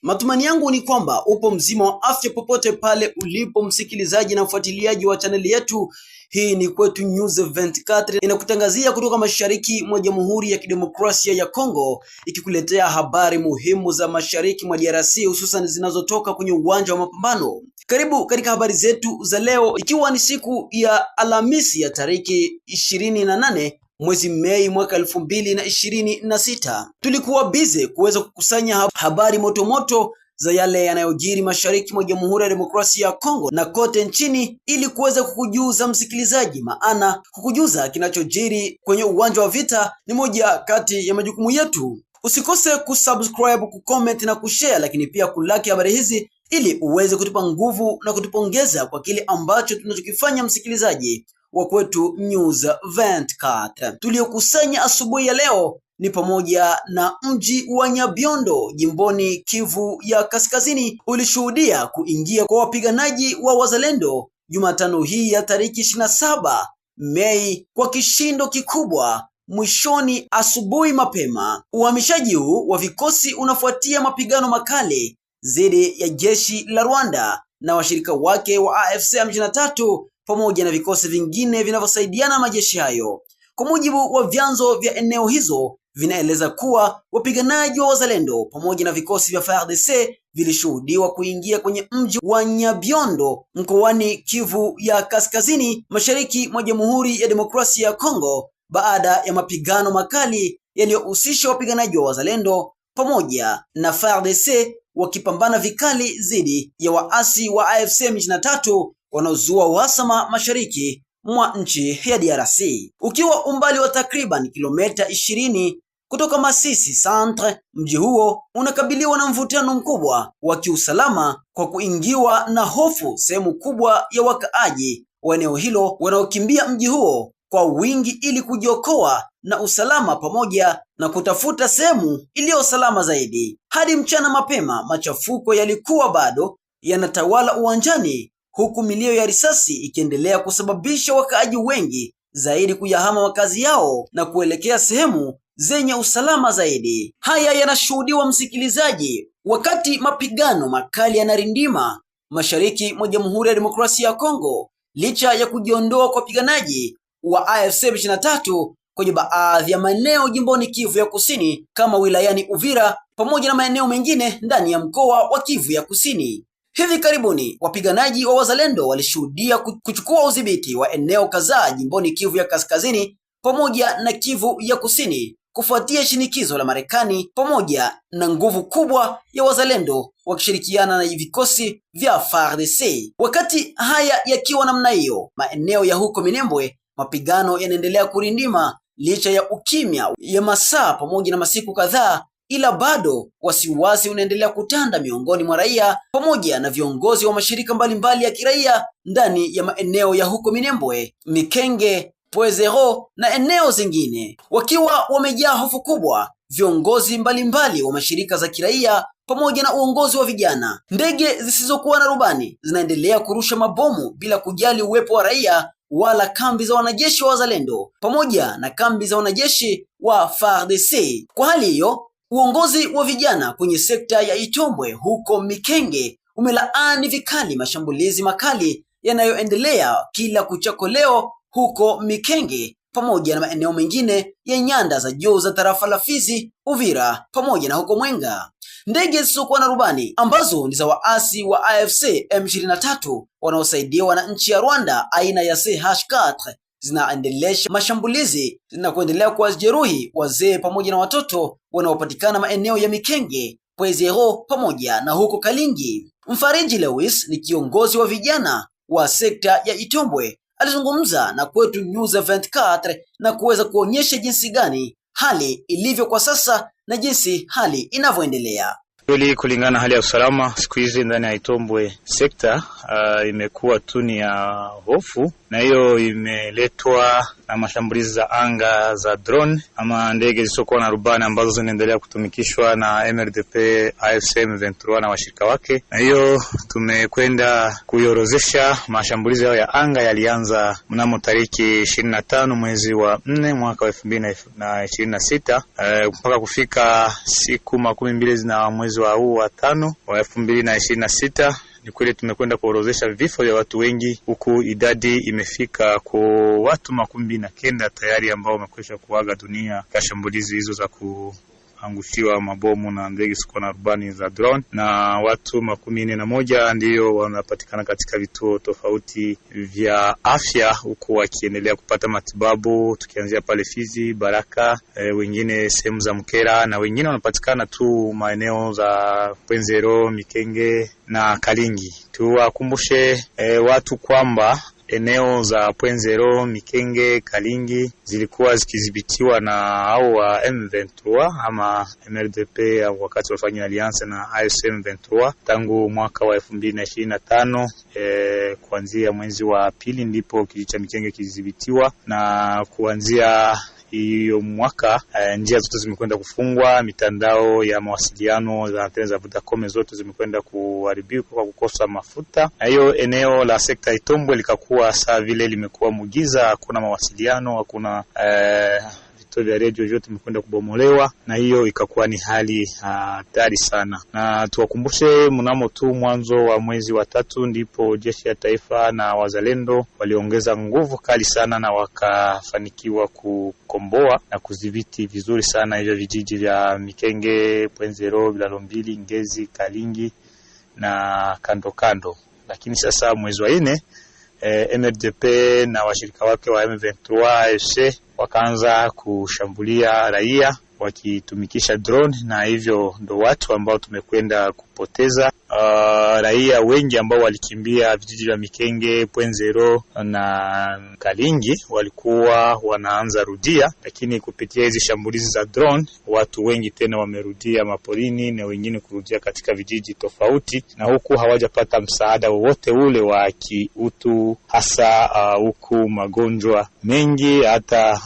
Matumaini yangu ni kwamba upo mzima wa afya popote pale ulipo msikilizaji na mfuatiliaji wa chaneli yetu. Hii ni Kwetu News 24 inakutangazia kutoka mashariki mwa Jamhuri ya Kidemokrasia ya Kongo, ikikuletea habari muhimu za mashariki mwa DRC, hususan zinazotoka kwenye uwanja wa mapambano. Karibu katika habari zetu za leo, ikiwa ni siku ya Alhamisi ya tariki 28 mwezi Mei mwaka 2026. Tulikuwa bize kuweza kukusanya habari motomoto za yale yanayojiri mashariki mwa Jamhuri ya Demokrasia ya Kongo na kote nchini, ili kuweza kukujuza msikilizaji, maana kukujuza kinachojiri kwenye uwanja wa vita ni moja kati ya majukumu yetu. Usikose kusubscribe, kucomment na kushare, lakini pia kulike habari hizi ili uweze kutupa nguvu na kutupongeza kwa kile ambacho tunachokifanya msikilizaji wa Kwetu News 24. Tuliokusanya asubuhi ya leo ni pamoja na mji wa Nyabiondo jimboni Kivu ya Kaskazini ulishuhudia kuingia kwa wapiganaji wa wazalendo Jumatano hii ya tariki 27 Mei kwa kishindo kikubwa mwishoni asubuhi mapema. Uhamishaji huu wa vikosi unafuatia mapigano makali dhidi ya jeshi la Rwanda na washirika wake wa AFC M23 pamoja na vikosi vingine vinavyosaidiana majeshi hayo. Kwa mujibu wa vyanzo vya eneo hizo, vinaeleza kuwa wapiganaji wa wazalendo pamoja na vikosi vya FARDC vilishuhudiwa kuingia kwenye mji wa Nyabiondo mkoani Kivu ya Kaskazini, mashariki mwa Jamhuri ya Demokrasia ya Kongo, baada ya mapigano makali yaliyohusisha wapiganaji wa wazalendo pamoja na FARDC wakipambana vikali dhidi ya waasi wa AFC M23 wanaozua uhasama mashariki mwa nchi ya DRC. Ukiwa umbali wa takriban kilomita 20 kutoka Masisi Centre, mji huo unakabiliwa na mvutano mkubwa wa kiusalama kwa kuingiwa na hofu sehemu kubwa ya wakaaji wa eneo hilo wanaokimbia mji huo kwa wingi ili kujiokoa na usalama pamoja na kutafuta sehemu iliyo salama zaidi. Hadi mchana mapema, machafuko yalikuwa bado yanatawala uwanjani, huku milio ya risasi ikiendelea kusababisha wakaaji wengi zaidi kuyahama makazi yao na kuelekea sehemu zenye usalama zaidi. Haya yanashuhudiwa msikilizaji, wakati mapigano makali yanarindima mashariki mwa Jamhuri ya Demokrasia ya Kongo, licha ya kujiondoa kwa wapiganaji wa AFC M23 kwenye baadhi ya maeneo jimboni Kivu ya Kusini kama wilayani Uvira pamoja na maeneo mengine ndani ya mkoa wa Kivu ya Kusini. Hivi karibuni wapiganaji wa wazalendo walishuhudia kuchukua udhibiti wa eneo kadhaa jimboni Kivu ya Kaskazini pamoja na Kivu ya Kusini kufuatia shinikizo la Marekani pamoja na nguvu kubwa ya wazalendo wakishirikiana na vikosi vya FARDC. Wakati haya yakiwa namna hiyo, maeneo ya huko Minembwe mapigano yanaendelea kurindima licha ya ukimya ya masaa pamoja na masiku kadhaa, ila bado wasiwasi unaendelea kutanda miongoni mwa raia pamoja na viongozi wa mashirika mbalimbali ya kiraia ndani ya maeneo ya huko Minembwe, Mikenge, Poezero na eneo zingine, wakiwa wamejaa hofu kubwa. Viongozi mbalimbali wa mashirika za kiraia pamoja na uongozi wa vijana, ndege zisizokuwa na rubani zinaendelea kurusha mabomu bila kujali uwepo wa raia wala kambi za wanajeshi wa wazalendo pamoja na kambi za wanajeshi wa FARDC. Kwa hali hiyo, uongozi wa vijana kwenye sekta ya Itombwe huko Mikenge umelaani vikali mashambulizi makali yanayoendelea kila kuchako leo huko Mikenge pamoja na maeneo mengine ya nyanda za juu za tarafa la Fizi, Uvira pamoja na huko Mwenga. Ndege zisizokuwa na rubani ambazo ni za waasi wa AFC M23 wanaosaidiwa na nchi ya Rwanda aina ya CH4 zinaendelesha mashambulizi na kuendelea kuwajeruhi wazee pamoja na watoto wanaopatikana maeneo ya Mikenge, Poezero pamoja na huko Kalingi. Mfariji Lewis ni kiongozi wa vijana wa sekta ya Itombwe, alizungumza na Kwetu News 24 na kuweza kuonyesha jinsi gani hali ilivyo kwa sasa na jinsi hali inavyoendelea. Kweli kulingana na hali ya usalama siku hizi ndani ya Itombwe sekta imekuwa tu ni ya hofu na hiyo imeletwa na mashambulizi za anga za drone ama ndege zisizokuwa na rubani ambazo zinaendelea kutumikishwa na MRDP, AFC M23 na washirika wake. Na hiyo tumekwenda kuiorozesha mashambulizi yao ya anga yalianza mnamo tariki 25 mwezi wa 4 mwaka wa 2026 mpaka kufika siku 12 na mwezi wa 5 wa 2026. Ni kweli tumekwenda kuorozesha vifo vya watu wengi, huku idadi imefika kwa watu 29 tayari ambao wamekwisha kuaga dunia kwa shambulizi hizo za kuangushiwa mabomu na ndege zisizokuwa na rubani za drone, na watu 41 ndio wanapatikana katika vituo tofauti vya afya huku wakiendelea kupata matibabu, tukianzia pale Fizi, Baraka, wengine sehemu za Mkera, na wengine wanapatikana tu maeneo za Pwenzero, Mikenge na Kalingi. Tuwakumbushe watu kwamba eneo za Pwenzero, Mikenge, Kalingi zilikuwa zikidhibitiwa na hao wa M23 ama MRDP wakati walifanya alliance na AFC M23 tangu mwaka wa 2025. Kuanzia mwezi wa pili ndipo kijiji cha Mikenge kilidhibitiwa, na kuanzia hiyo mwaka njia zote zimekwenda kufungwa, mitandao ya mawasiliano za antena za Vodacom zote zimekwenda kuharibiwa kwa kukosa mafuta. Na hiyo eneo la sekta Itombwe likakuwa saa vile limekuwa mugiza, hakuna mawasiliano, hakuna vituo vya radio vyote vimekwenda kubomolewa, na hiyo ikakuwa ni hali hatari sana. Na tuwakumbushe mnamo tu mwanzo wa mwezi wa 3 ndipo jeshi ya taifa na wazalendo waliongeza nguvu kali sana na wakafanikiwa kukomboa na kudhibiti vizuri sana hivyo vijiji vya Mikenge, Pwenzero, Bilalo Mbili, Ngezi, Kalingi na kando kando. Lakini sasa mwezi wa 4 MRDP na washirika wake wa M23 AFC wakaanza kushambulia raia wakitumikisha drone, na hivyo ndo watu ambao tumekwenda kupoteza. Raia wengi ambao walikimbia vijiji vya Mikenge, Pwenzero na Kalingi walikuwa wanaanza rudia, lakini kupitia hizi shambulizi za drone watu wengi tena wamerudia maporini na wengine kurudia katika vijiji tofauti, na huku hawajapata msaada wowote ule wa kiutu, hasa huku magonjwa mengi, hata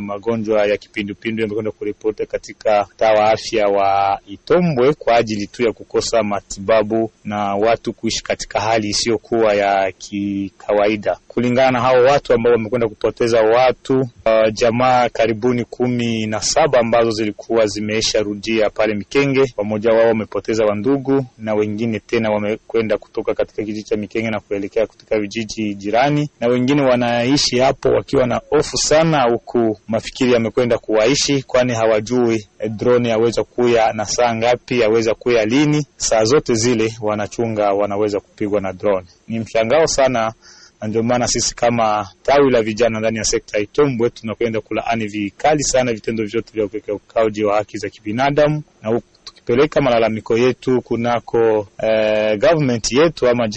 magonjwa ya kipindupindu yamekwenda kuripoti katika mtaa wa afya wa Itombwe kwa ajili tu ya kukosa matibabu na watu kuishi katika hali isiyokuwa ya kikawaida. Kulingana na hao watu ambao wamekwenda kupoteza watu, jamaa karibuni 17 ambazo zilikuwa zimeisha rudia pale Mikenge, pamoja wao wamepoteza wandugu, na wengine tena wamekwenda kutoka katika kijiji cha Mikenge na kuelekea katika vijiji jirani, na wengine wanaishi hapo wakiwa na hofu sana, huku mafikiri yamekwenda kuwaishi, kwani hawajui drone yaweza kuya na saa ngapi, yaweza kuya lini. Saa zote zile wanachunga wanaweza kupigwa na drone. Ni mshangao sana, na ndio maana sisi kama tawi la vijana ndani ya sekta Itombwe tunakwenda kulaani vikali sana vitendo vyote vya ukiukaji wa haki za kibinadamu, na tukipeleka malalamiko yetu kunako government yetu ama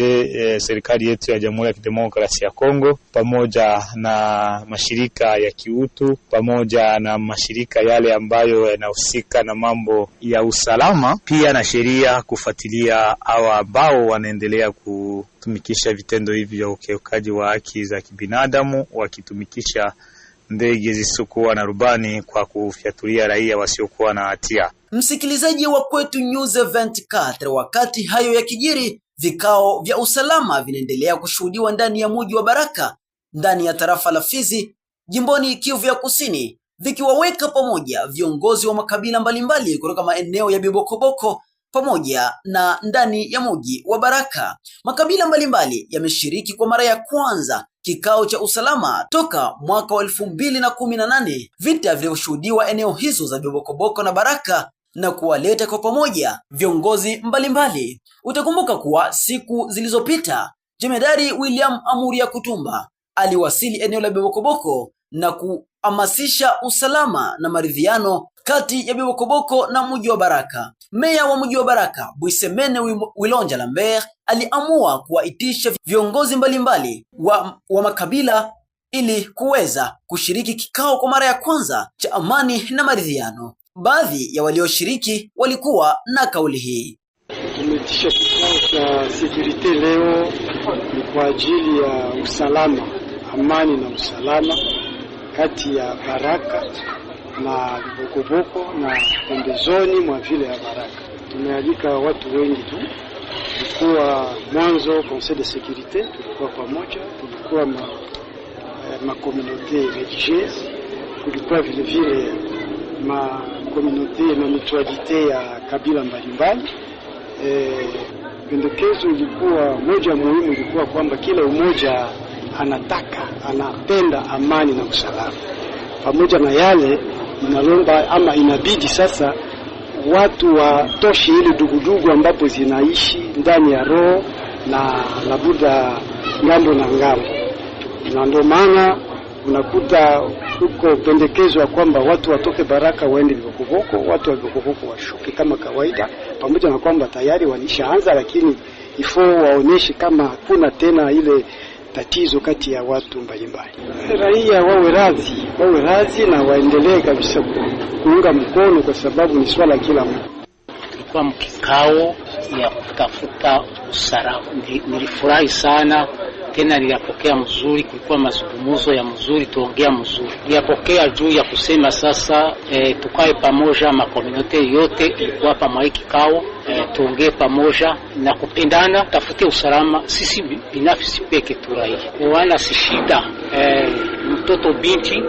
serikali yetu ya Jamhuri ya Kidemokrasia ya Kongo, pamoja na mashirika ya kiutu, pamoja na mashirika yale ambayo yanahusika na mambo ya usalama, pia na sheria, kufuatilia hawa ambao wanaendelea kutumikisha vitendo hivi vya ukiukaji wa haki za kibinadamu, wakitumikisha ndege zisizokuwa na rubani kwa kufyatulia raia wasiokuwa na hatia. Msikilizaji wa Kwetu News 24, wakati hayo ya kijiri, vikao vya usalama vinaendelea kushuhudiwa ndani ya mji wa Baraka, ndani ya tarafa la Fizi, jimboni Kivu ya Kusini, vikiwaweka pamoja viongozi wa makabila mbalimbali kutoka maeneo ya Bibokoboko pamoja na ndani ya mji wa Baraka. Makabila mbalimbali yameshiriki kwa mara ya kwanza kikao cha usalama toka mwaka wa 2018, vita vilivyoshuhudiwa eneo hizo za Bibokoboko na Baraka, na kuwaleta kwa pamoja viongozi mbalimbali. Utakumbuka kuwa siku zilizopita Jemedari William Amuria Kutumba aliwasili eneo la Bibokoboko na kuhamasisha usalama na maridhiano kati ya Bibokoboko na mji wa Baraka. Meya wa mji wa Baraka, Bwisemene Wilonja Lambert, aliamua kuwaitisha viongozi mbalimbali wa makabila ili kuweza kushiriki kikao kwa mara ya kwanza cha amani na maridhiano. Baadhi ya walioshiriki walikuwa na kauli hii: tumeitisha kikao cha security leo ni kwa ajili ya usalama amani na usalama kati ya Baraka na Bibokoboko na pembezoni mwa vile ya Baraka. Tumealika watu wengi tu. Tulikuwa mwanzo Conseil de Sécurité, tulikuwa pamoja, tulikuwa ma communauté religieuse, kulikuwa vile vile ma communauté na mutualité ya kabila mbalimbali. Pendekezo ilikuwa moja muhimu, ilikuwa kwamba kila umoja anapenda amani na usalama. Pamoja na yale inalomba ama inabidi sasa watu watoshe ile dugudugu ambapo zinaishi ndani ya roho na labuda ngambo na ngambo. Na ndio maana unakuta huko pendekezo ya kwamba watu watoke Baraka waende Bibokoboko, watu wa Bibokoboko washuke kama kawaida, pamoja na kwamba tayari walishaanza, lakini ifo waoneshe kama hakuna tena ile tatizo kati ya watu mbalimbali. Raia wawe radhi na waendelee kabisa kuunga mkono, kwa sababu ni swala kila mtu. Tulikuwa mkikao ya kutafuta usalama. Nilifurahi sana, tena nilipokea mzuri, kulikuwa mazungumzo ya mzuri, tuongea mzuri. Nilipokea juu ya kusema sasa tukae pamoja, makomunote yote ilikuwa hapa mwa kikao, tuongee pamoja na kupendana, tafute usalama. Sisi binafsi peke tu raia. Wala si shida mtoto binti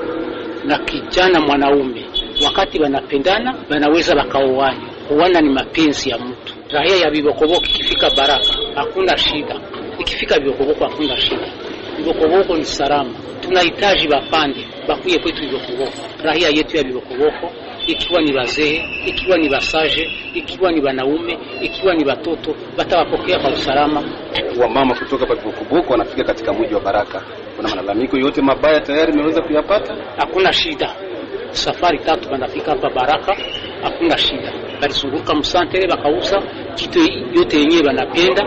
na kijana mwanaume, wakati wanapendana wanaweza wakaoana. Kuoana ni mapenzi ya mtu. Raia ya Bibokoboko ikifika Baraka hakuna shida, ikifika Bibokoboko hakuna shida. Bibokoboko ni salama. Tunahitaji bapande bakuye kwetu Bibokoboko, raia yetu ya Bibokoboko, ikiwa ni wazee, ikiwa ni basaje, ikiwa ni wanaume, ikiwa ni watoto, batawapokea kwa usalama. Wa mama kutoka Bibokoboko wanafika katika mji wa Baraka, kuna malalamiko yote mabaya tayari mmeweza kuyapata? Hakuna shida. Safari 3 wanafika hapa Baraka, hakuna shida. Balizunguka msantere, bakauza kitu yote yenyewe wanapenda,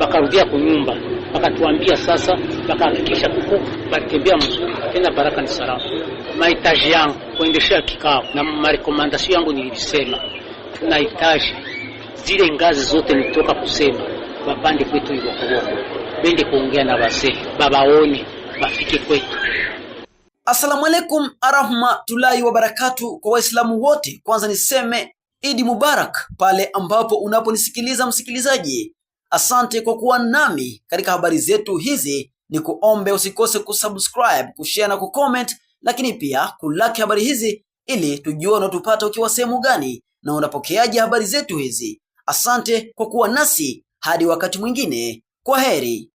bakarudia kunyumba, bakatuambia sasa, bakahakikisha kuko batembea mzuri, tena Baraka ni salama. Mahitaji yangu kuendeshea kikao na marekomandasyon yangu nilisema, tunahitaji zile ngazi zote nitoka kusema bapande kwetu Bibokoboko, bende kuongea na wazee, babaone bafike kwetu. Assalamu alaikum arahmatullahi wabarakatu kwa Waislamu wote. Kwanza niseme Idi Mubarak pale ambapo unaponisikiliza msikilizaji. Asante kwa kuwa nami katika habari zetu hizi. Ni kuombe usikose kusubscribe, kushare na kucomment, lakini pia kulike habari hizi ili tujue unatupata ukiwa sehemu gani na unapokeaje habari zetu hizi. Asante kwa kuwa nasi hadi wakati mwingine. Kwa heri.